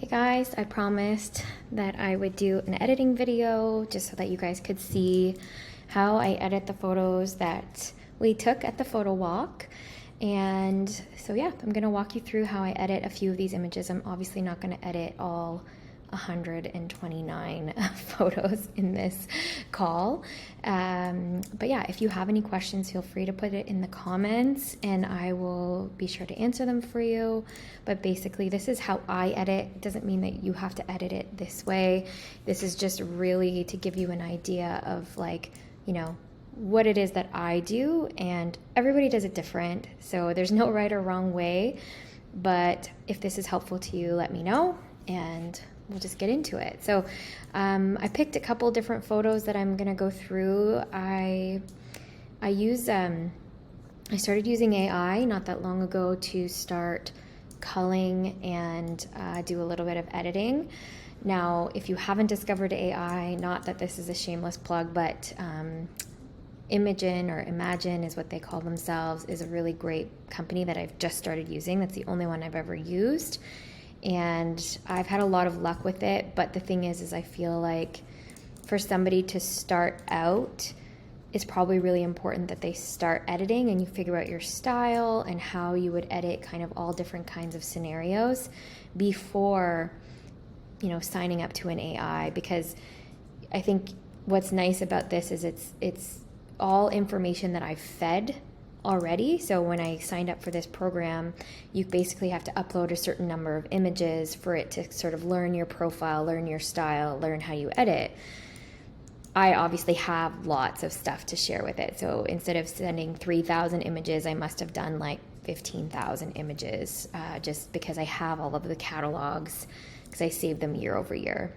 Hey guys, I promised that I would do an editing video just so that you guys could see how I edit the photos that we took at the photo walk. And so yeah, I'm gonna walk you through how I edit a few of these images. I'm obviously not gonna edit all 129 photos in this call. But yeah, if you have any questions, feel free to put it in the comments and I will be sure to answer them for you. But basically, this is how I edit. It doesn't mean that you have to edit it this way. This is just really to give you an idea of what it is that I do, and everybody does it different. So there's no right or wrong way. But if this is helpful to you, let me know and we'll just get into it. So I picked a couple different photos that I'm gonna go through. I started using AI not that long ago to start culling and do a little bit of editing. Now, if you haven't discovered AI, not that this is a shameless plug, but Imagen or Imagine is what they call themselves, is a really great company that I've just started using. That's the only one I've ever used. And I've had a lot of luck with it, but the thing is I feel like for somebody to start out, it's probably really important that they start editing and you figure out your style and how you would edit kind of all different kinds of scenarios before, signing up to an AI. Because I think what's nice about this is it's all information that I've fed already. So when I signed up for this program, you basically have to upload a certain number of images for it to sort of learn your profile, learn your style, learn how you edit. I obviously have lots of stuff to share with it. So instead of sending 3,000 images, I must have done like 15,000 images just because I have all of the catalogs because I save them year over year.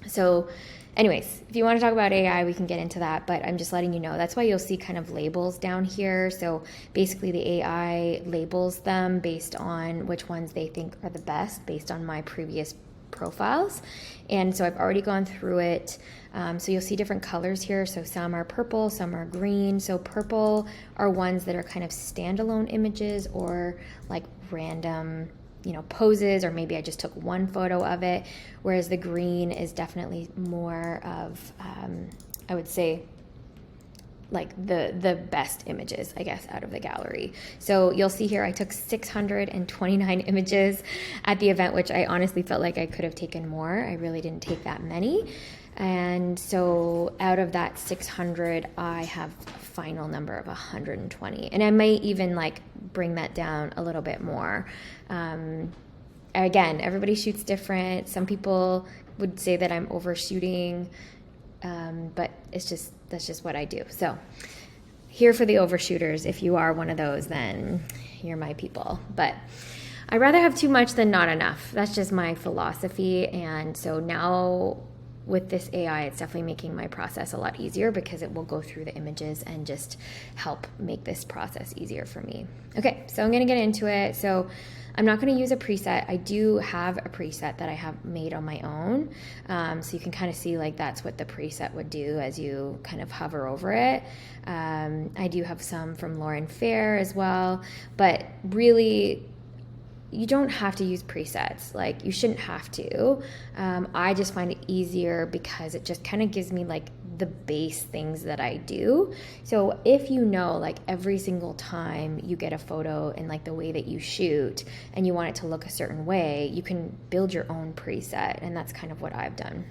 So anyways, if you want to talk about AI, we can get into that, but I'm just letting you know. That's why you'll see kind of labels down here. So basically the AI labels them based on which ones they think are the best based on my previous profiles. And so I've already gone through it. So you'll see different colors here. So some are purple, some are green. So purple are ones that are kind of standalone images or like random poses, or maybe I just took one photo of it, whereas the green is definitely more of, I would say, like the best images, I guess, out of the gallery. So you'll see here I took 629 images at the event, which I honestly felt like I could have taken more. I really didn't take that many. And so out of that 600, I have a final number of 120. And I might even bring that down a little bit more. Again, everybody shoots different. Some people would say that I'm overshooting, but that's just what I do. So here for the overshooters. If you are one of those, then you're my people. But I'd rather have too much than not enough. That's just my philosophy. And so now with this AI, it's definitely making my process a lot easier because it will go through the images and just help make this process easier for me. Okay, so I'm gonna get into it. So I'm not gonna use a preset. I do have a preset that I have made on my own. So you can kind of see that's what the preset would do as you kind of hover over it. I do have some from Lauren Fair as well, but really, you don't have to use presets. You shouldn't have to. I just find it easier because it just kind of gives me the base things that I do. So if every single time you get a photo and the way that you shoot and you want it to look a certain way, you can build your own preset, and that's kind of what I've done.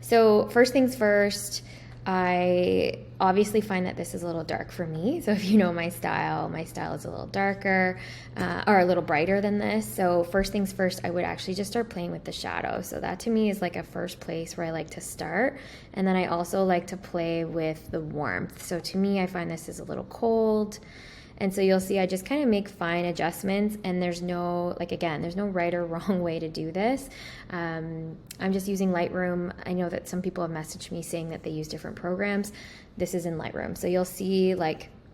So first things first, I obviously find that this is a little dark for me. So if you know my style is a little darker or a little brighter than this. So first things first, I would actually just start playing with the shadow. So that to me is a first place where I like to start. And then I also like to play with the warmth. So to me, I find this is a little cold. And so you'll see I just kind of make fine adjustments, and there's no, there's no right or wrong way to do this. I'm just using Lightroom. I know that some people have messaged me saying that they use different programs. This is in Lightroom. So you'll see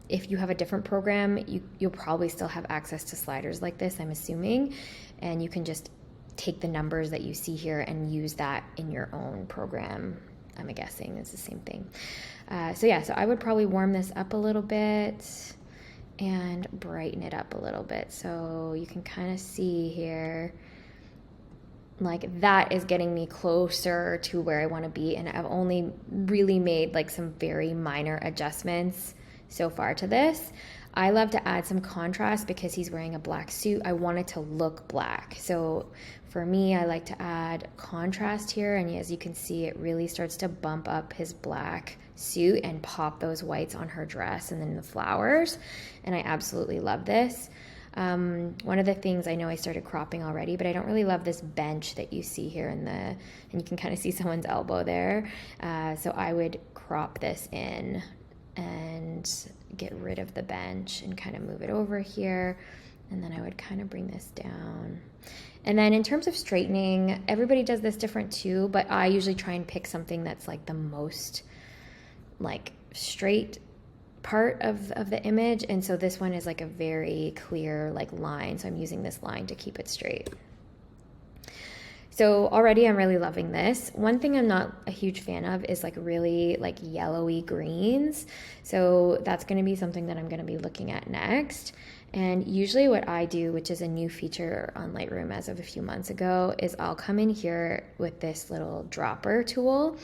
if you have a different program, you'll probably still have access to sliders like this, I'm assuming. And you can just take the numbers that you see here and use that in your own program. I'm guessing it's the same thing. So I would probably warm this up a little bit and brighten it up a little bit so you can kind of see here like that is getting me closer to where I want to be, and I've only really made like some very minor adjustments so far to this. I love to add some contrast because he's wearing a black suit. I want it to look black. So for me, I like to add contrast here, and as you can see, it really starts to bump up his black suit and pop those whites on her dress and then the flowers, and I absolutely love this. One of the things, I know I started cropping already, but I don't really love this bench that you see here and you can kind of see someone's elbow there. So I would crop this in and get rid of the bench and kind of move it over here. And then I would kind of bring this down. And then in terms of straightening, everybody does this different too, but I usually try and pick something that's like the most like straight part of the image, and so this one is like a very clear like line, so I'm using this line to keep it straight. So already I'm really loving this. One thing I'm not a huge fan of is like really like yellowy greens, so that's going to be something that I'm going to be looking at next. And usually what I do, which is a new feature on Lightroom as of a few months ago, is I'll come in here with this little dropper tool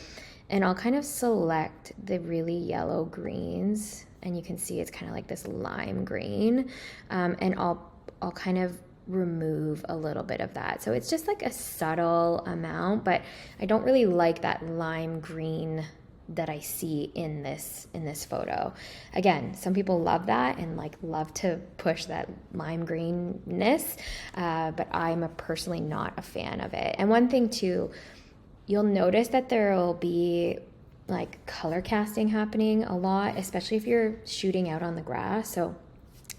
and I'll kind of select the really yellow greens, and you can see it's kind of like this lime green, and I'll kind of remove a little bit of that. So it's just like a subtle amount, but I don't really like that lime green that I see in this photo. Again, some people love that and like love to push that lime greenness, but I'm personally not a fan of it. And one thing too, you'll notice that there will be like color casting happening a lot, especially if you're shooting out on the grass. So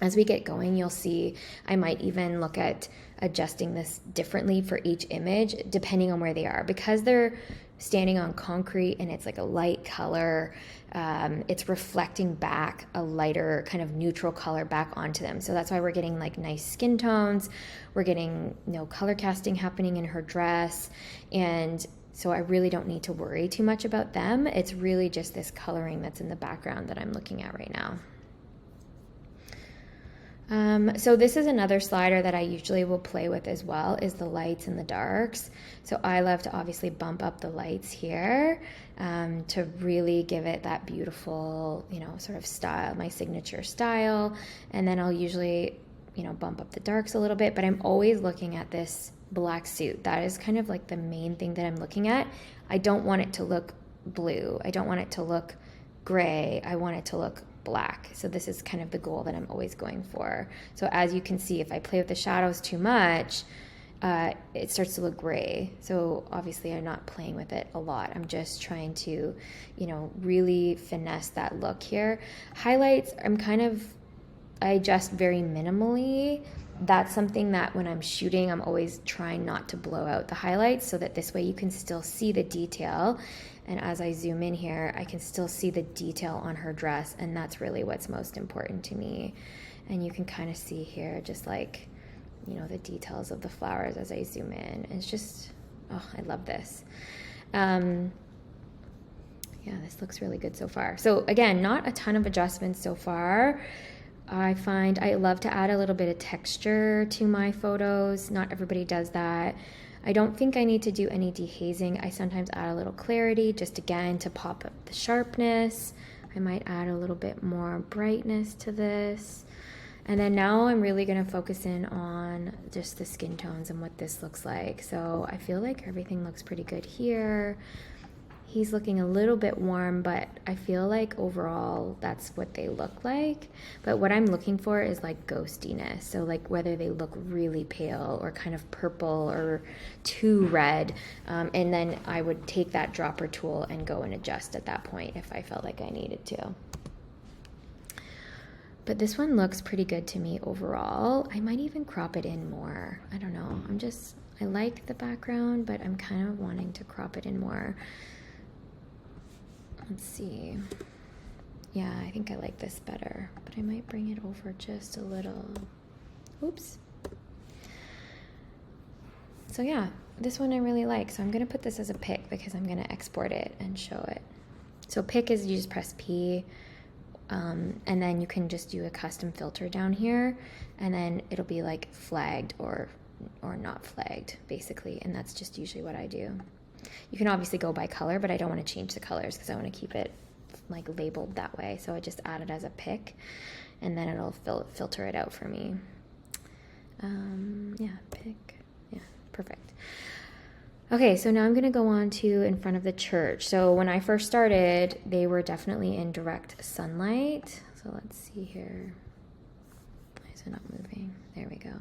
as we get going, you'll see I might even look at adjusting this differently for each image depending on where they are, because they're standing on concrete and it's like a light color. It's reflecting back a lighter kind of neutral color back onto them. So that's why we're getting like nice skin tones. We're getting no color casting happening in her dress, and so I really don't need to worry too much about them. It's really just this coloring that's in the background that I'm looking at right now. So this is another slider that I usually will play with as well, is the lights and the darks. So I love to obviously bump up the lights here to really give it that beautiful, sort of style, my signature style. And then I'll usually, bump up the darks a little bit, but I'm always looking at this black suit. That is kind of like the main thing that I'm looking at. I don't want it to look blue. I don't want it to look gray. I want it to look black. So this is kind of the goal that I'm always going for. So as you can see, if I play with the shadows too much, it starts to look gray. So obviously I'm not playing with it a lot. I'm just trying to, really finesse that look here. Highlights, I adjust very minimally. That's something that when I'm shooting, I'm always trying not to blow out the highlights, so that this way you can still see the detail. And as I zoom in here, I can still see the detail on her dress, and that's really what's most important to me. And you can kind of see here just like, the details of the flowers as I zoom in. It's just, oh, I love this. Yeah, this looks really good so far. So again, not a ton of adjustments so far. I find I love to add a little bit of texture to my photos. Not everybody does that. I don't think I need to do any dehazing. I sometimes add a little clarity, just again to pop up the sharpness. I might add a little bit more brightness to this. And then now I'm really going to focus in on just the skin tones and what this looks like. So I feel like everything looks pretty good here. He's looking a little bit warm, but I feel like overall that's what they look like. But what I'm looking for is like ghostiness. So like whether they look really pale or kind of purple or too red. And then I would take that dropper tool and go and adjust at that point if I felt like I needed to. But this one looks pretty good to me overall. I might even crop it in more. I don't know. I like the background, but I'm kind of wanting to crop it in more. Let's see. Yeah, I think I like this better, but I might bring it over just a little. Oops. So yeah, this one I really like. So I'm going to put this as a pic because I'm going to export it and show it. So pic is you just press P, and then you can just do a custom filter down here, and then it'll be like flagged or not flagged, basically, and that's just usually what I do. You can obviously go by color, but I don't want to change the colors because I want to keep it like labeled that way. So I just add it as a pick, and then it'll filter it out for me. Yeah, pick. Yeah, perfect. Okay, so now I'm going to go on to in front of the church. So when I first started, they were definitely in direct sunlight. So let's see here. Why is it not moving? There we go.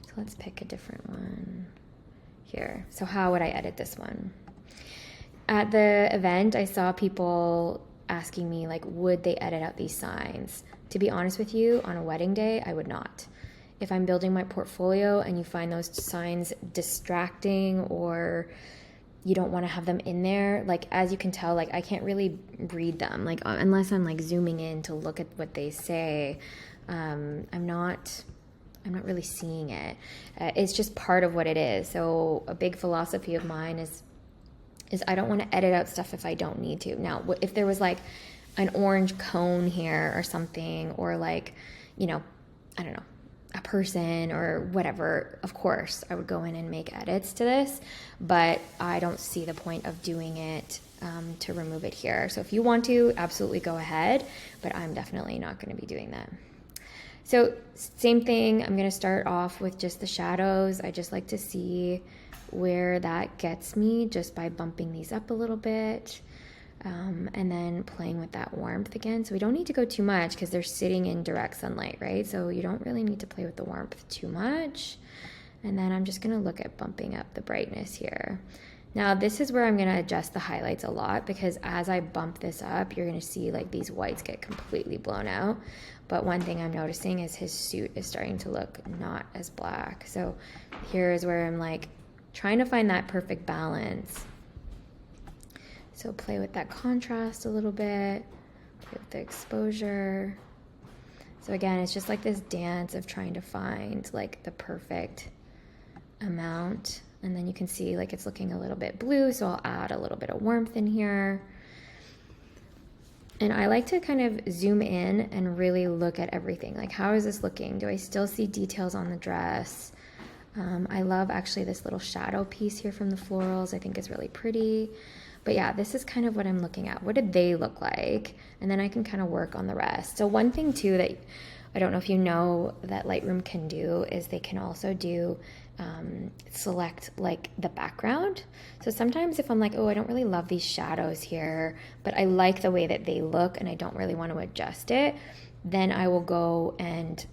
So let's pick a different one here. So how would I edit this one? At the event, I saw people asking me, like, would they edit out these signs? To be honest with you, on a wedding day, I would not. If I'm building my portfolio and you find those signs distracting or you don't want to have them in there, like, as you can tell, like, I can't really read them, like, unless I'm like zooming in to look at what they say. I'm not really seeing it. It's just part of what it is. So a big philosophy of mine is I don't want to edit out stuff if I don't need to. Now, if there was like an orange cone here or something, or like, you know, I don't know, a person or whatever, of course I would go in and make edits to this, but I don't see the point of doing it to remove it here. So if you want to, absolutely go ahead, but I'm definitely not going to be doing that. So same thing, I'm going to start off with just the shadows. I just like to see where that gets me just by bumping these up a little bit. And then playing with that warmth again. So we don't need to go too much because they're sitting in direct sunlight, right? So you don't really need to play with the warmth too much. And then I'm just going to look at bumping up the brightness here. Now this is where I'm going to adjust the highlights a lot, because as I bump this up, you're going to see like these whites get completely blown out. But one thing I'm noticing is his suit is starting to look not as black. So here is where I'm like trying to find that perfect balance. So play with that contrast a little bit, play with the exposure. So again, it's just like this dance of trying to find like the perfect amount. And then you can see like it's looking a little bit blue, so I'll add a little bit of warmth in here. And I like to kind of zoom in and really look at everything. Like, how is this looking? Do I still see details on the dress? I love actually this little shadow piece here from the florals. I think is really pretty. But yeah, this is kind of what I'm looking at. What did they look like? And then I can kind of work on the rest. So one thing too that I don't know if you know that Lightroom can do is they can also do select like the background. So sometimes if I'm like, oh, I don't really love these shadows here, but I like the way that they look and I don't really want to adjust it, then I will go and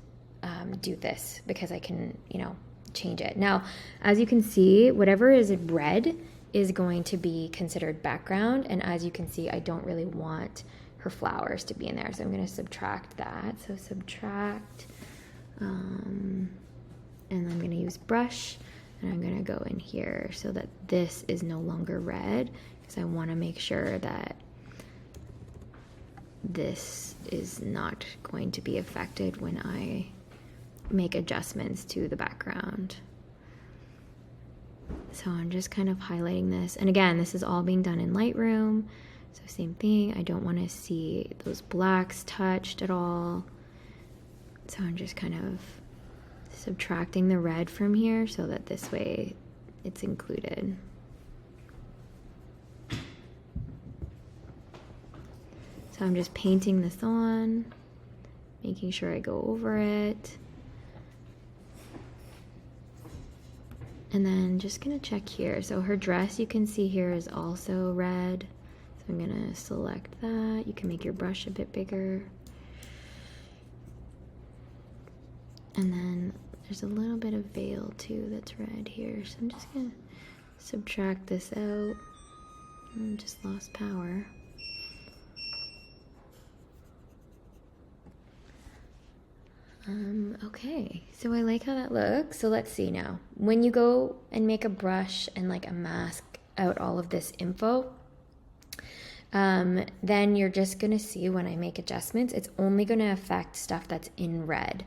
do this because I can, you know, change it. Now, as you can see, whatever is red is going to be considered background, and as you can see, I don't really want her flowers to be in there, so I'm going to subtract that. So subtract, and I'm going to use brush, and I'm going to go in here so that this is no longer red, because I want to make sure that this is not going to be affected when I make adjustments to the background. So I'm just kind of highlighting this. And again, this is all being done in Lightroom. So same thing, I don't want to see those blacks touched at all. So I'm just kind of subtracting the red from here so that this way it's included. So I'm just painting this on, making sure I go over it. And then just gonna check here. So her dress, you can see here, is also red. So I'm gonna select that. You can make your brush a bit bigger. And then there's a little bit of veil too that's red here. So I'm just gonna subtract this out. I just lost power. Okay, so I like how that looks. So let's see now. When you go and make a brush and like a mask out all of this info, then you're just gonna see when I make adjustments, it's only gonna affect stuff that's in red.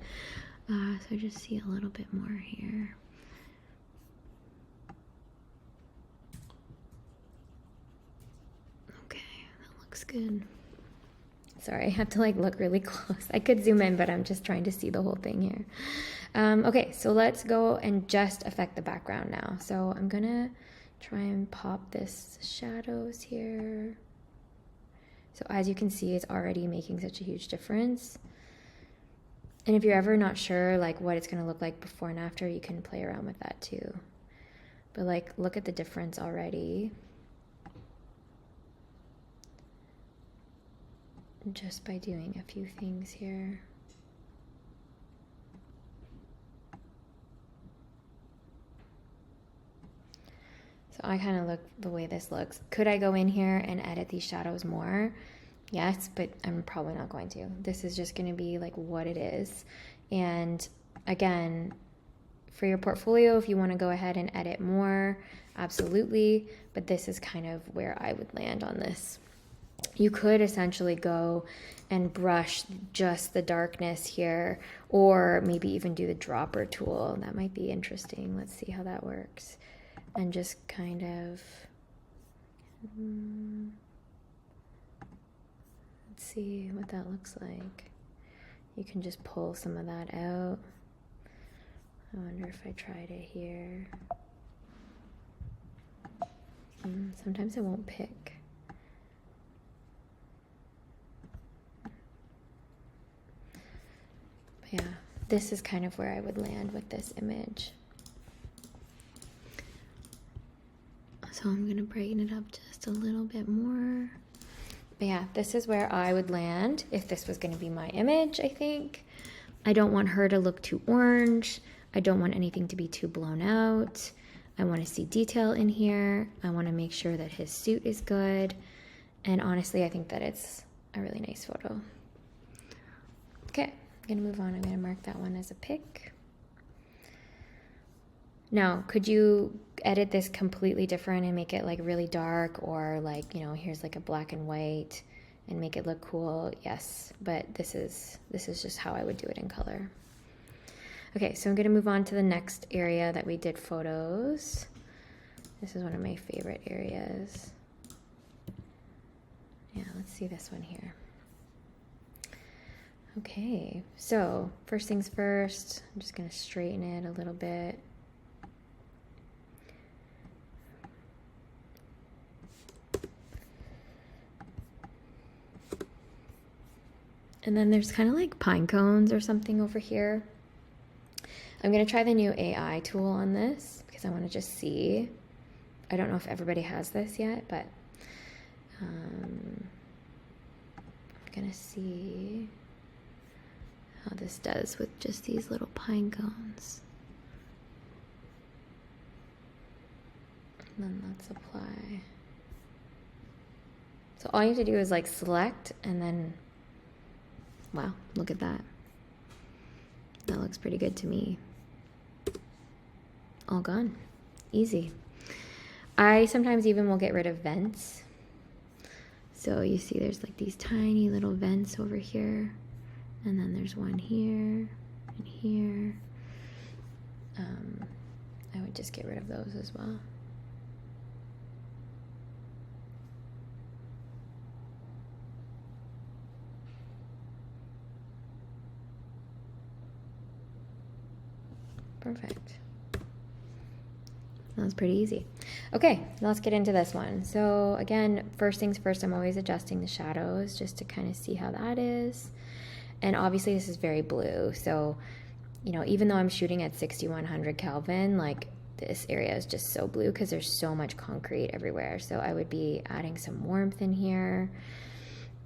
So just see a little bit more here. Okay, that looks good. Sorry, I have to like look really close. I could zoom in, but I'm just trying to see the whole thing here. Okay, so let's go and just affect the background now. So I'm gonna try and pop this shadows here. So as you can see, it's already making such a huge difference. And if you're ever not sure like what it's gonna look like before and after, you can play around with that too. But like, look at the difference already. Just by doing a few things here. So I kind of look the way this looks. Could I go in here and edit these shadows more? Yes, but I'm probably not going to. This is just going to be like what it is. And again, for your portfolio, if you want to go ahead and edit more, absolutely. But this is kind of where I would land on this. You could essentially go and brush just the darkness here, or maybe even do the dropper tool. That might be interesting. Let's see how that works. And just kind of, let's see what that looks like. You can just pull some of that out. I wonder if I tried it here. Sometimes it won't pick. But yeah, this is kind of where I would land with this image. So I'm gonna brighten it up just a little bit more. But yeah, this is where I would land if this was gonna be my image, I think. I don't want her to look too orange. I don't want anything to be too blown out. I wanna see detail in here. I wanna make sure that his suit is good. And honestly, I think that it's a really nice photo. Okay, I'm gonna move on. I'm gonna mark that one as a pick. Now, could you edit this completely different and make it like really dark, or like, you know, here's like a black and white and make it look cool? Yes, but this is just how I would do it in color. Okay, so I'm gonna move on to the next area that we did photos. This is one of my favorite areas. Yeah, let's see this one here. Okay, so first things first, I'm just gonna straighten it a little bit. And then there's kind of like pine cones or something over here. I'm gonna try the new AI tool on this because I wanna just see. I don't know if everybody has this yet, but I'm gonna see how this does with just these little pine cones. And then let's apply. So all you have to do is like select and then, wow, look at that. That looks pretty good to me. All gone. Easy. I sometimes even will get rid of vents. So you see there's like these tiny little vents over here. And then there's one here and here. I would just get rid of those as well. Perfect. That was pretty easy. Okay, let's get into this one. So again, first things first, I'm always adjusting the shadows just to kind of see how that is. And obviously this is very blue. So, you know, even though I'm shooting at 6100 Kelvin, like this area is just so blue because there's so much concrete everywhere. So I would be adding some warmth in here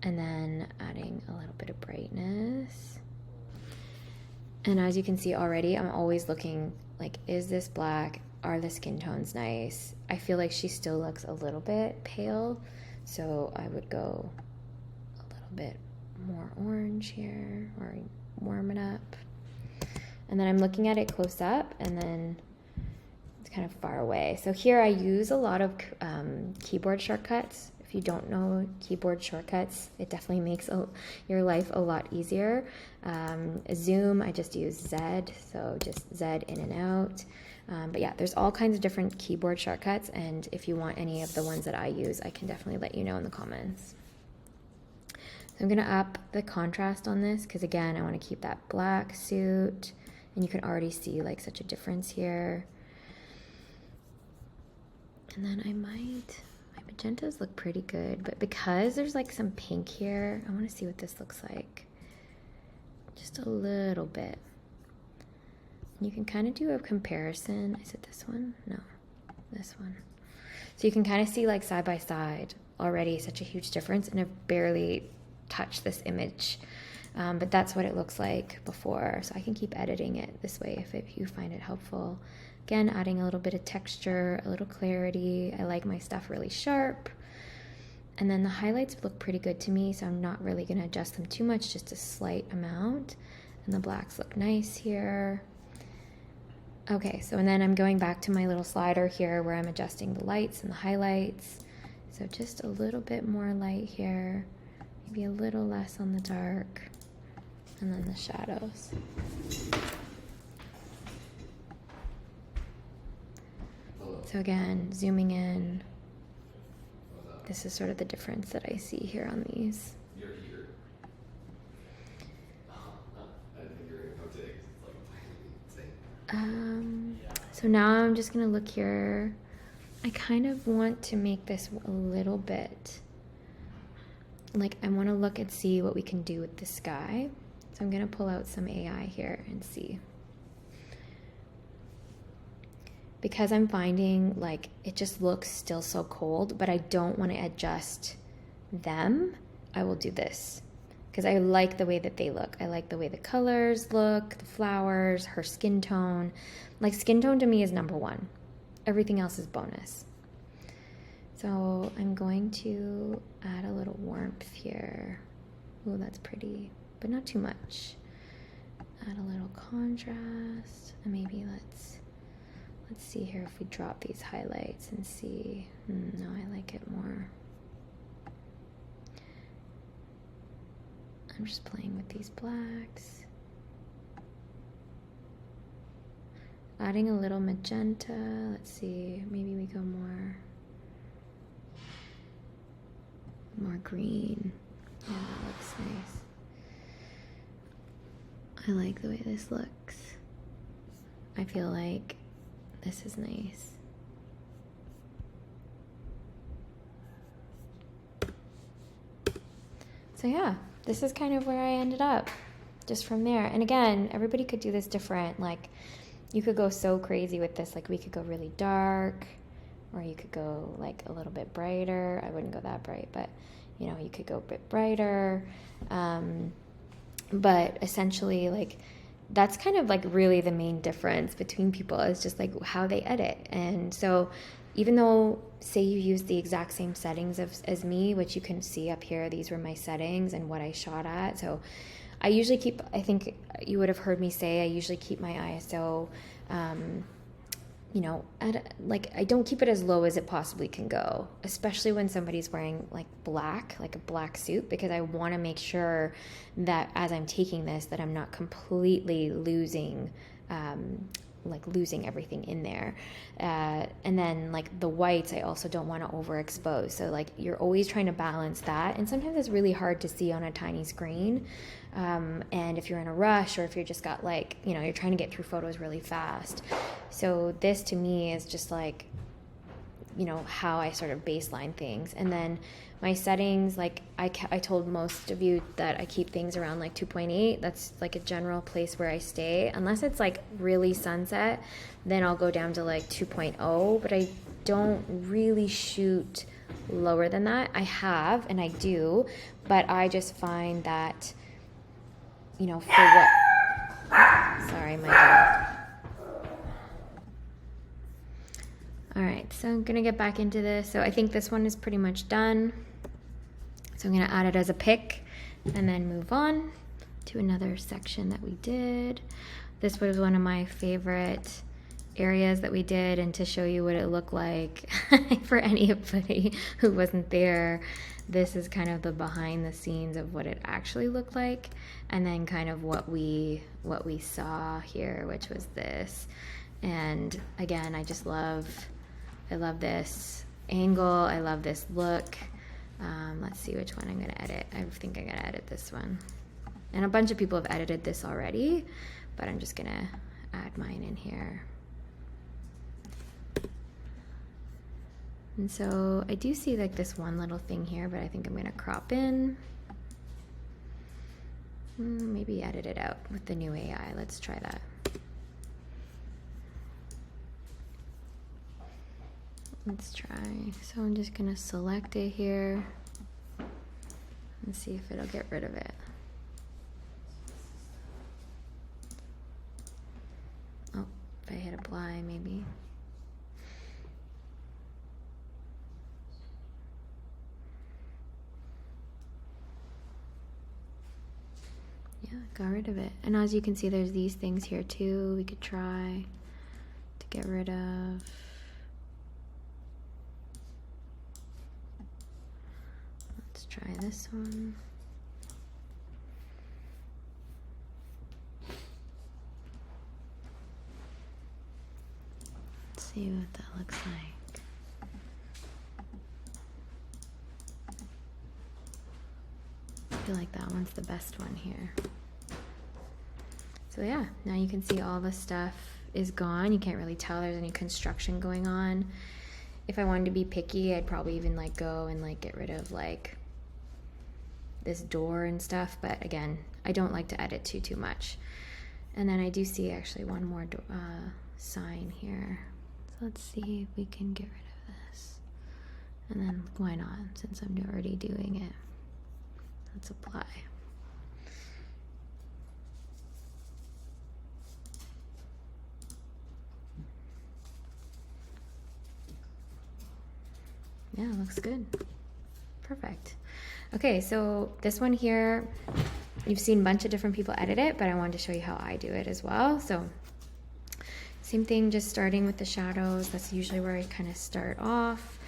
and then adding a little bit of brightness. And as you can see already, I'm always looking like, is this black? Are the skin tones nice? I feel like she still looks a little bit pale, so I would go a little bit more orange here, or warm it up. And then I'm looking at it close up, and then it's kind of far away. So here I use a lot of keyboard shortcuts. If you don't know keyboard shortcuts, it definitely makes your life a lot easier. Zoom, I just use Z, so just Z in and out. But yeah, there's all kinds of different keyboard shortcuts, and if you want any of the ones that I use, I can definitely let you know in the comments. So I'm gonna up the contrast on this because again, I want to keep that black suit And you can already see like such a difference here. And then my magentas look pretty good, but because there's like some pink here, I want to see what this looks like. Just a little bit. And you can kind of do a comparison. Is it this one? No, this one. So you can kind of see like side by side already such a huge difference, and I've barely touched this image. But that's what it looks like before. So I can keep editing it this way if you find it helpful. Again, adding a little bit of texture, a little clarity. I like my stuff really sharp. And then the highlights look pretty good to me, so I'm not really gonna adjust them too much, just a slight amount. And the blacks look nice here. Okay, so and then I'm going back to my little slider here where I'm adjusting the lights and the highlights. So just a little bit more light here, maybe a little less on the dark, and then the shadows. So again, zooming in, this is sort of the difference that I see here on these. You're here. I didn't think you were going to come today because it's like So now I'm just gonna look here. I kind of want to make this a little bit, like I want to look and see what we can do with the sky. So I'm gonna pull out some AI here and see. Because I'm finding like it just looks still so cold, but I don't want to adjust them, I will do this. Because I like the way that they look. I like the way the colors look, the flowers, her skin tone. Like skin tone to me is number one. Everything else is bonus. So I'm going to add a little warmth here. Oh, that's pretty, but not too much. Add a little contrast, and maybe let's see here if we drop these highlights and see. No, I like it more. I'm just playing with these blacks. Adding a little magenta. Let's see, maybe we go more green. Yeah, that looks nice. I like the way this looks. I feel like this is nice. So yeah, this is kind of where I ended up, just from there. And again, everybody could do this different. Like, you could go so crazy with this. Like, we could go really dark, or you could go like a little bit brighter. I wouldn't go that bright, but you know, you could go a bit brighter. But essentially, like, that's kind of like really the main difference between people is just like how they edit. And so even though, say you use the exact same settings as me, which you can see up here, these were my settings and what I shot at. So I usually keep, I think you would have heard me say, I usually keep my ISO, you know, at like, I don't keep it as low as it possibly can go, especially when somebody's wearing like black, like a black suit, because I want to make sure that as I'm taking this, that I'm not completely losing everything in there. And then like the whites, I also don't want to overexpose. So like you're always trying to balance that. And sometimes it's really hard to see on a tiny screen. And if you're in a rush, or if you're just got like, you know, you're trying to get through photos really fast. So this to me is just like, you know, how I sort of baseline things. And then my settings, like I told most of you that I keep things around like 2.8. That's like a general place where I stay. Unless it's like really sunset, then I'll go down to like 2.0, but I don't really shoot lower than that. I have, and I do, but I just find that, you know, for what, sorry, my dog. All right, so I'm gonna get back into this. So I think this one is pretty much done. So I'm gonna add it as a pick and then move on to another section that we did. This was one of my favorite areas that we did, and to show you what it looked like for anybody who wasn't there, this is kind of the behind the scenes of what it actually looked like, and then kind of what we saw here, which was this. And again, I love this angle. I love this look. Let's see which one I'm gonna edit. I think I'm gonna edit this one. And a bunch of people have edited this already, but I'm just gonna add mine in here. And so I do see like this one little thing here, but I think I'm gonna crop in. Maybe edit it out with the new AI. Let's try that. Let's try. So I'm just gonna select it here and see if it'll get rid of it. Oh, if I hit apply, maybe. Yeah, got rid of it. And as you can see, there's these things here too we could try to get rid of. Let's try this one. Let's see what that looks like. I feel like that one's the best one here. So yeah, now you can see all the stuff is gone. You can't really tell there's any construction going on. If I wanted to be picky, I'd probably even like go and like get rid of like this door and stuff. But again, I don't like to edit too much. And then I do see actually one more sign here. So let's see if we can get rid of this. And then why not, since I'm already doing it. Let's apply. Yeah, looks good. Perfect. Okay, so this one here, you've seen a bunch of different people edit it, but I wanted to show you how I do it as well. So same thing, just starting with the shadows. That's usually where I kind of start off.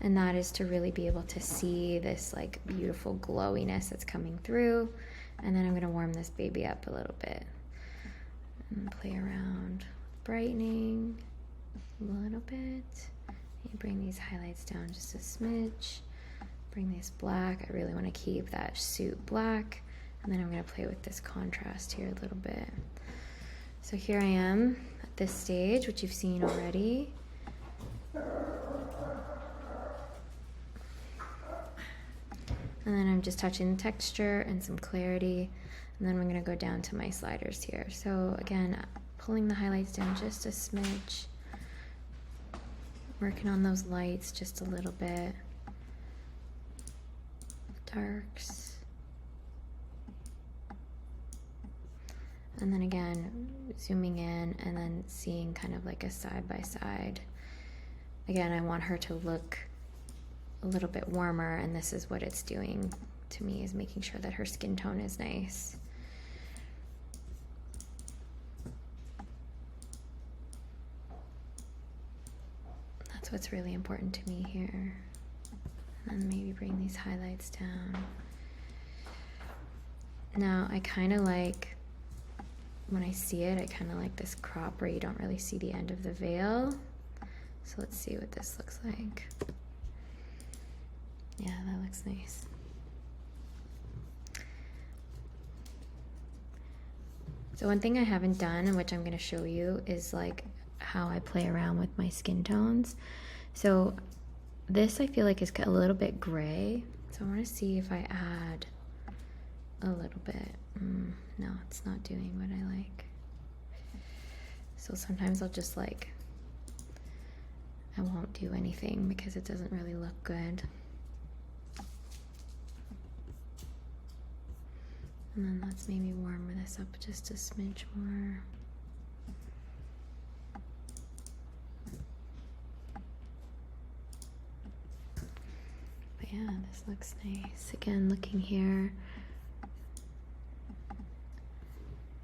And that is to really be able to see this like beautiful glowiness that's coming through. And then I'm gonna warm this baby up a little bit and play around with brightening a little bit. You bring these highlights down just a smidge. Bring this black. I really want to keep that suit black. And then I'm going to play with this contrast here a little bit. So here I am at this stage, which you've seen already. And then I'm just touching the texture and some clarity. And then I'm going to go down to my sliders here. So again, pulling the highlights down just a smidge. Working on those lights just a little bit. Darks. And then again, zooming in and then seeing kind of like a side by side. Again, I want her to look a little bit warmer, and this is what it's doing to me, is making sure that her skin tone is nice. That's what's really important to me here. And maybe bring these highlights down. Now I kind of like, when I see it, I kind of like this crop where you don't really see the end of the veil. So let's see what this looks like. Yeah, that looks nice. So one thing I haven't done, and which I'm going to show you, is like how I play around with my skin tones. So this I feel like is a little bit gray. So I want to see if I add a little bit. No, it's not doing what I like. So sometimes I'll just like, I won't do anything because it doesn't really look good. And then let's maybe warm this up just a smidge more. But yeah, this looks nice. Again, looking here.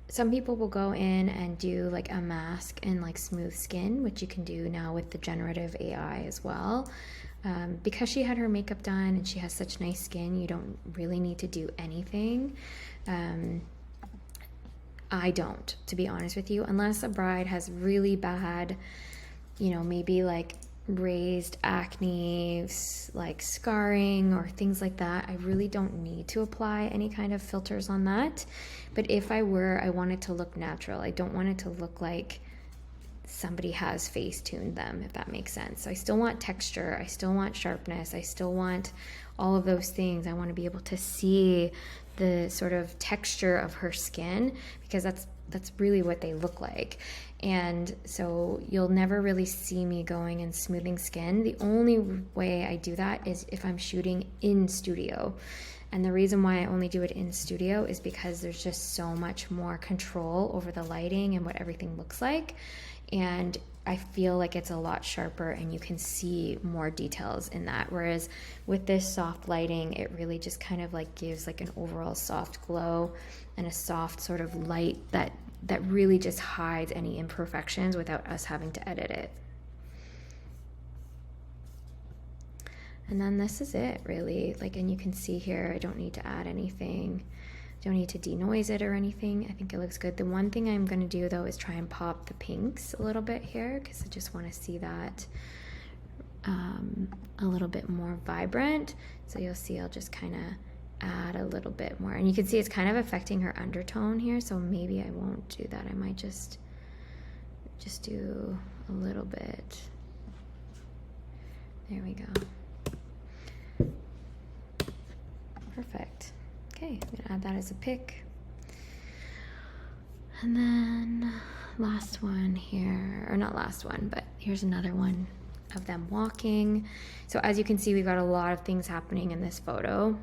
Some people will go in and do like a mask and like smooth skin, which you can do now with the generative AI as well. Because she had her makeup done and she has such nice skin, you don't really need to do anything. I don't, to be honest with you, unless a bride has really bad, you know, maybe like raised acne, like scarring or things like that, I really don't need to apply any kind of filters on that. But if I were, I want it to look natural. I don't want it to look like somebody has face tuned them, if that makes sense. So I still want texture, I still want sharpness, I still want all of those things. I want to be able to see the sort of texture of her skin, because that's really what they look like. And so you'll never really see me going and smoothing skin. The only way I do that is if I'm shooting in studio. And the reason why I only do it in studio is because there's just so much more control over the lighting and what everything looks like. And I feel like it's a lot sharper and you can see more details in that. Whereas with this soft lighting, it really just kind of like gives like an overall soft glow and a soft sort of light that really just hides any imperfections without us having to edit it. And then this is it really, like, and you can see here, I don't need to add anything. Don't need to denoise it or anything. I think it looks good. The one thing I'm going to do though is try and pop the pinks a little bit here, because I just want to see that a little bit more vibrant. So you'll see I'll just kind of add a little bit more, and you can see it's kind of affecting her undertone here, so maybe I won't do that. I might just do a little bit. There we go. Perfect. Okay, I'm gonna add that as a pick. And then last one here, or not last one, but here's another one of them walking. So as you can see, we've got a lot of things happening in this photo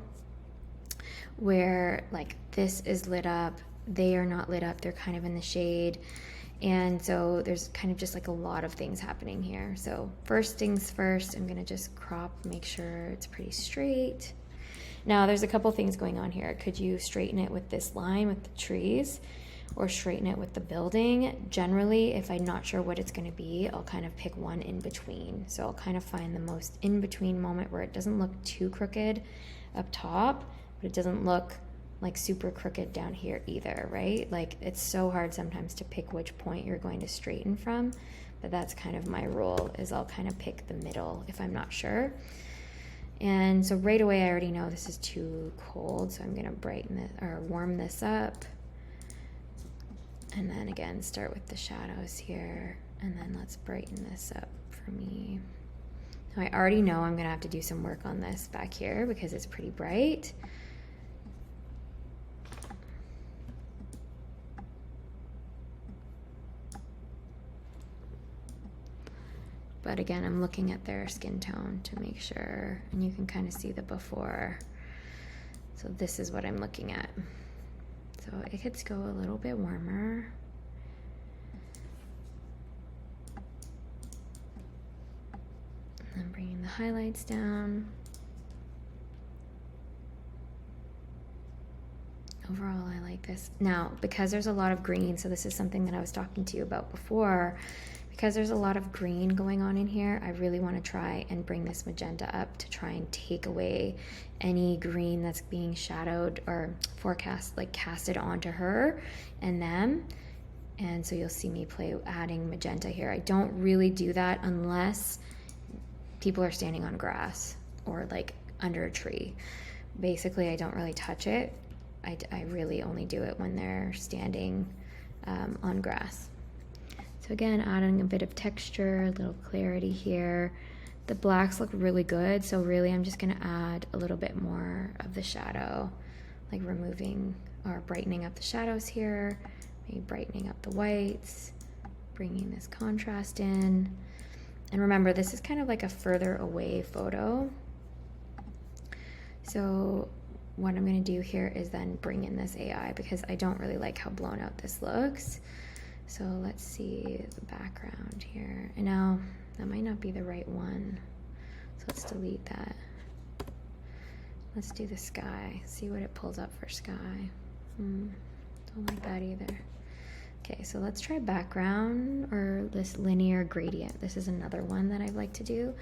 where like this is lit up, they are not lit up, they're kind of in the shade. And so there's kind of just like a lot of things happening here. So first things first, I'm gonna just crop, make sure it's pretty straight. Now there's a couple things going on here. Could you straighten it with this line with the trees, or straighten it with the building? Generally, if I'm not sure what it's going to be, I'll kind of pick one in between. So I'll kind of find the most in between moment where it doesn't look too crooked up top, but it doesn't look like super crooked down here either, right? Like it's so hard sometimes to pick which point you're going to straighten from, but that's kind of my rule, is I'll kind of pick the middle if I'm not sure. And so right away I already know this is too cold, so I'm gonna brighten it or warm this up. And then again, start with the shadows here, and then let's brighten this up for me. Now I already know I'm gonna have to do some work on this back here because it's pretty bright. But again, I'm looking at their skin tone to make sure, and you can kind of see the before. So this is what I'm looking at. So it could go a little bit warmer. And then bringing the highlights down. Overall, I like this. Now, because there's a lot of green, so this is something that I was talking to you about before, because there's a lot of green going on in here, I really want to try and bring this magenta up to try and take away any green that's being shadowed or forecast, like casted onto her and them. And so you'll see me play adding magenta here. I don't really do that unless people are standing on grass or like under a tree. Basically, I don't really touch it. I really only do it when they're standing on grass. So again, adding a bit of texture, a little clarity here. The blacks look really good, so really I'm just gonna add a little bit more of the shadow, like removing or brightening up the shadows here, maybe brightening up the whites, bringing this contrast in. And remember, this is kind of like a further away photo. So what I'm gonna do here is then bring in this AI, because I don't really like how blown out this looks. So let's see the background here. And now that might not be the right one. So let's delete that. Let's do the sky. See what it pulls up for sky. Don't like that either. Okay, so let's try background or this linear gradient. This is another one that I like to do,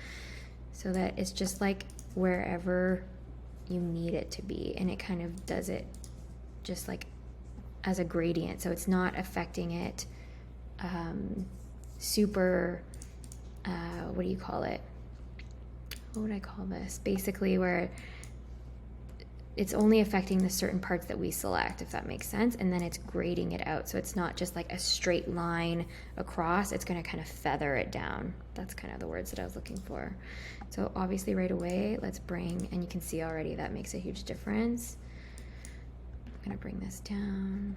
so that it's just like wherever you need it to be, and it kind of does it just like as a gradient, so it's not affecting it super what do you call it? What would I call this? Basically where it's only affecting the certain parts that we select, if that makes sense, and then it's grading it out. So it's not just like a straight line across, it's gonna kind of feather it down. That's kind of the words that I was looking for. So obviously right away, let's bring, and you can see already that makes a huge difference. I'm gonna bring this down,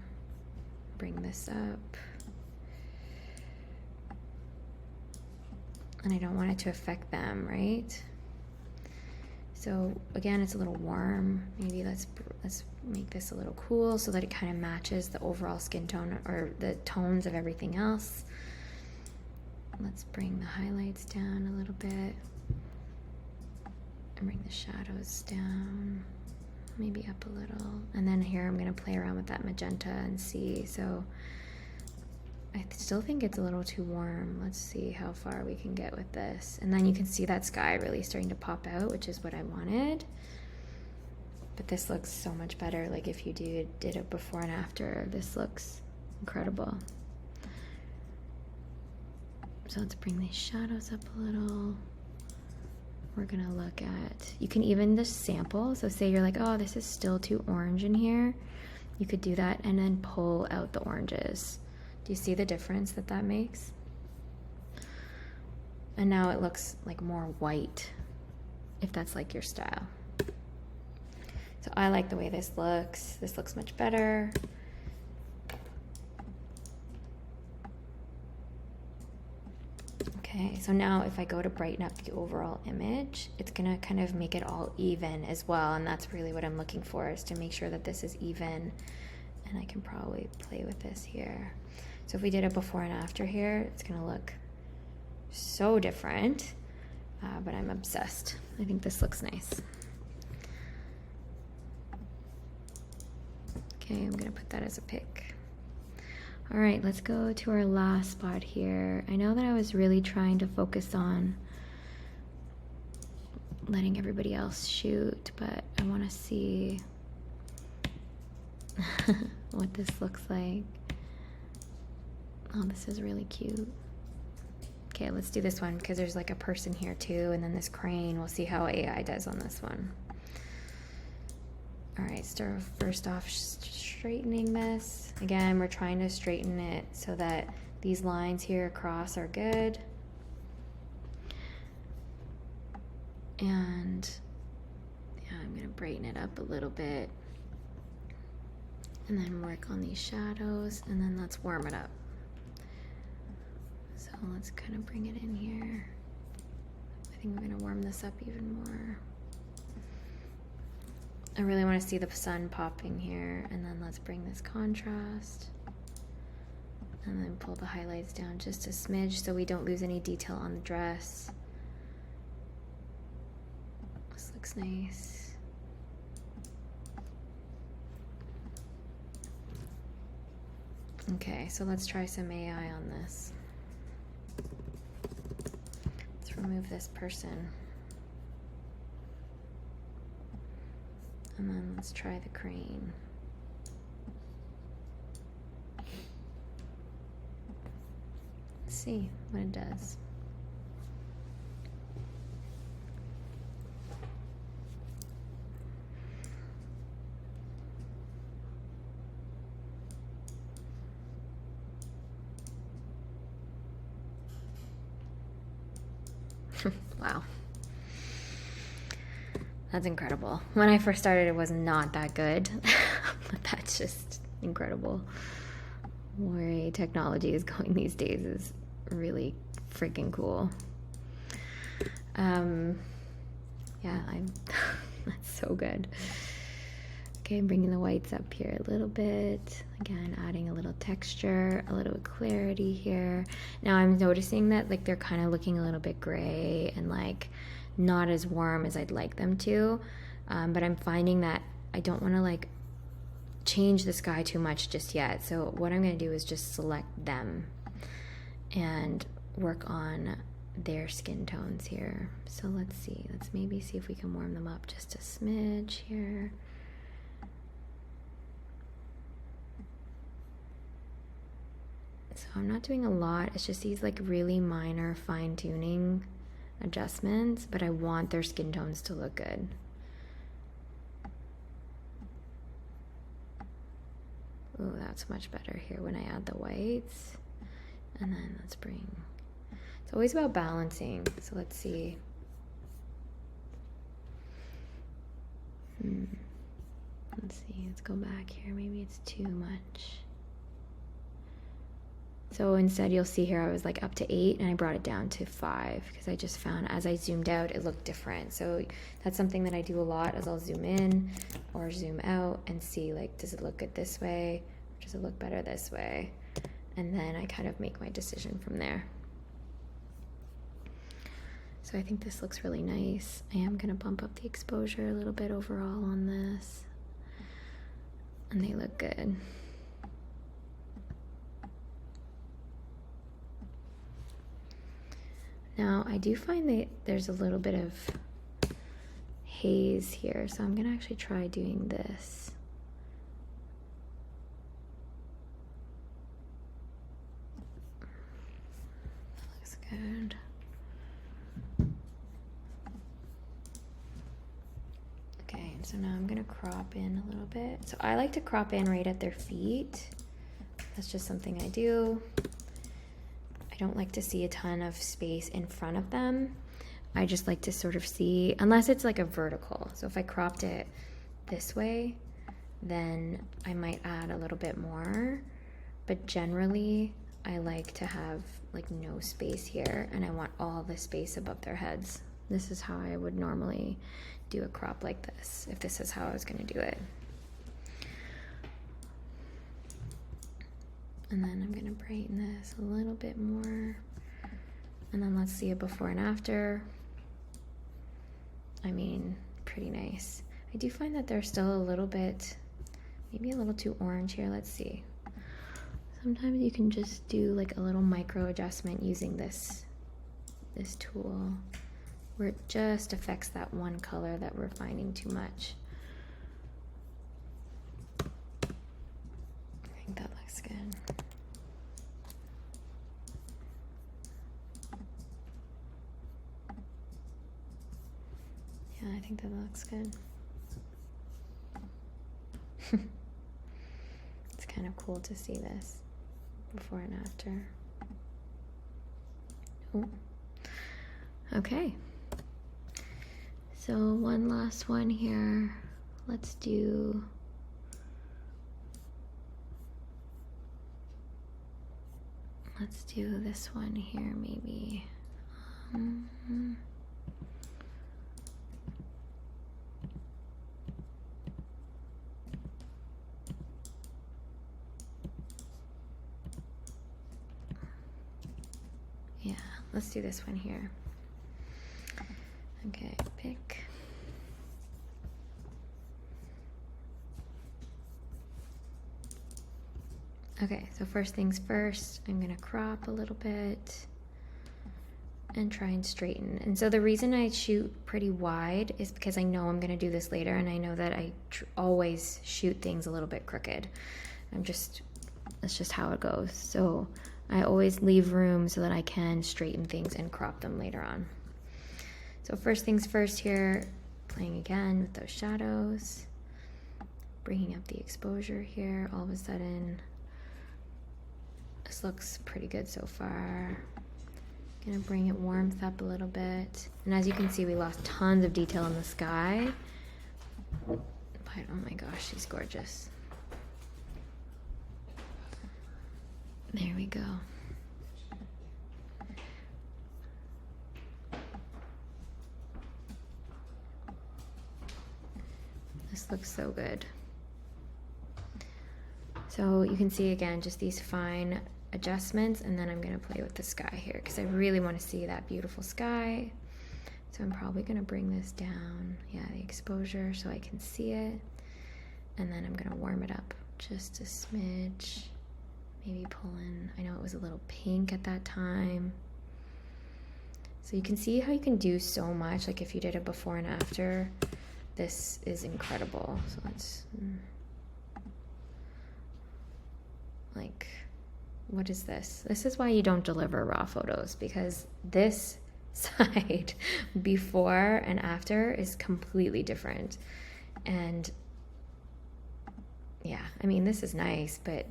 bring this up. And I don't want it to affect them, right? So again, it's a little warm. Maybe let's make this a little cool so that it kind of matches the overall skin tone or the tones of everything else. Let's bring the highlights down a little bit and bring the shadows down, maybe up a little. And then here I'm gonna play around with that magenta and see. So I still think it's a little too warm. Let's see how far we can get with this. And then you can see that sky really starting to pop out, which is what I wanted. But this looks so much better. Like if you did it before and after, this looks incredible. So let's bring these shadows up a little. We're gonna look at, you can even just sample. So say you're like, oh, this is still too orange in here. You could do that and then pull out the oranges. Do you see the difference that that makes? And now it looks like more white, if that's like your style. So I like the way this looks. This looks much better. Okay, so now if I go to brighten up the overall image, it's gonna kind of make it all even as well. And that's really what I'm looking for, is to make sure that this is even. And I can probably play with this here. So if we did a before and after here, it's gonna look so different, but I'm obsessed. I think this looks nice. Okay, I'm gonna put that as a pick. All right, let's go to our last spot here. I know that I was really trying to focus on letting everybody else shoot, but I wanna see what this looks like. Oh, this is really cute. Okay, let's do this one because there's like a person here too, and then this crane. We'll see how AI does on this one. All right, start first off straightening this. Again, we're trying to straighten it so that these lines here across are good. And yeah, I'm gonna brighten it up a little bit. And then work on these shadows, and then let's warm it up. So let's kind of bring it in here. I think I'm gonna warm this up even more. I really want to see the sun popping here, and then let's bring this contrast. And then pull the highlights down just a smidge so we don't lose any detail on the dress. This looks nice. Okay, so let's try some AI on this. Let's remove this person. And then let's try the crane. Let's see what it does. Wow. That's incredible. When I first started, it was not that good, but that's just incredible. Where technology is going these days is really freaking cool. Yeah, that's so good. Okay, I'm bringing the whites up here a little bit. Again, adding a little texture, a little clarity here. Now I'm noticing that like they're kind of looking a little bit gray and like not as warm as I'd like them to. But I'm finding that I don't want to like change the sky too much just yet. So what I'm going to do is just select them and work on their skin tones here. So let's see. Let's maybe see if we can warm them up just a smidge here. So I'm not doing a lot. It's just these like really minor fine tuning adjustments, but I want their skin tones to look good. Oh, that's much better here when I add the whites. And then let's bring, it's always about balancing. So let's see. Let's see, let's go back here. Maybe it's too much. So instead you'll see here I was like up to 8 and I brought it down to 5 because I just found as I zoomed out it looked different. So that's something that I do a lot is I'll zoom in or zoom out and see like does it look good this way or does it look better this way, and then I kind of make my decision from there. So I think this looks really nice. I am going to bump up the exposure a little bit overall on this, and they look good. Now, I do find that there's a little bit of haze here, so I'm going to actually try doing this. That looks good. Okay, so now I'm going to crop in a little bit. So I like to crop in right at their feet. That's just something I do. I don't like to see a ton of space in front of them. I just like to sort of see, unless it's like a vertical. So if I cropped it this way, then I might add a little bit more. But generally, I like to have like no space here, and I want all the space above their heads. This is how I would normally do a crop like this, if this is how I was going to do it. And then I'm going to brighten this a little bit more. And then let's see a before and after. I mean, pretty nice. I do find that they're still a little bit, maybe a little too orange here. Let's see. Sometimes you can just do like a little micro adjustment using this tool where it just affects that one color that we're finding too much. I think that looks good. Yeah, I think that looks good. It's kind of cool to see this before and after. Oh. Okay. So one last one here. Let's do this one here maybe. Yeah, let's do this one here. Okay, pick. Okay, so first things first, I'm gonna crop a little bit and try and straighten. And so the reason I shoot pretty wide is because I know I'm gonna do this later, and I know that I always shoot things a little bit crooked. That's just how it goes. So I always leave room so that I can straighten things and crop them later on. So first things first here, playing again with those shadows, bringing up the exposure here. All of a sudden, this looks pretty good so far. Gonna bring it warmth up a little bit. And as you can see, we lost tons of detail in the sky. But oh my gosh, she's gorgeous. There we go. This looks so good. So you can see again, just these fine adjustments, and then I'm gonna play with the sky here because I really want to see that beautiful sky. So I'm probably gonna bring this down, yeah, the exposure so I can see it. And then I'm gonna warm it up just a smidge. Maybe pull in, I know it was a little pink at that time. So you can see how you can do so much, like if you did a before and after, this is incredible. So let's, like, what is this? This is why you don't deliver raw photos, because this side before and after is completely different. And yeah, I mean, this is nice, but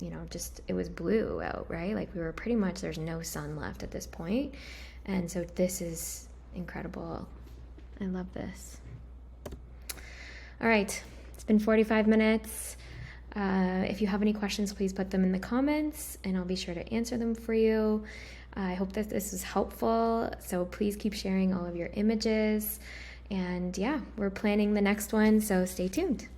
you know, just it was blue out, right? Like we were pretty much, there's no sun left at this point. And so this is incredible. I love this. All right, it's been 45 minutes. If you have any questions, please put them in the comments and I'll be sure to answer them for you. I hope that this was helpful. So please keep sharing all of your images. And yeah, we're planning the next one, so stay tuned.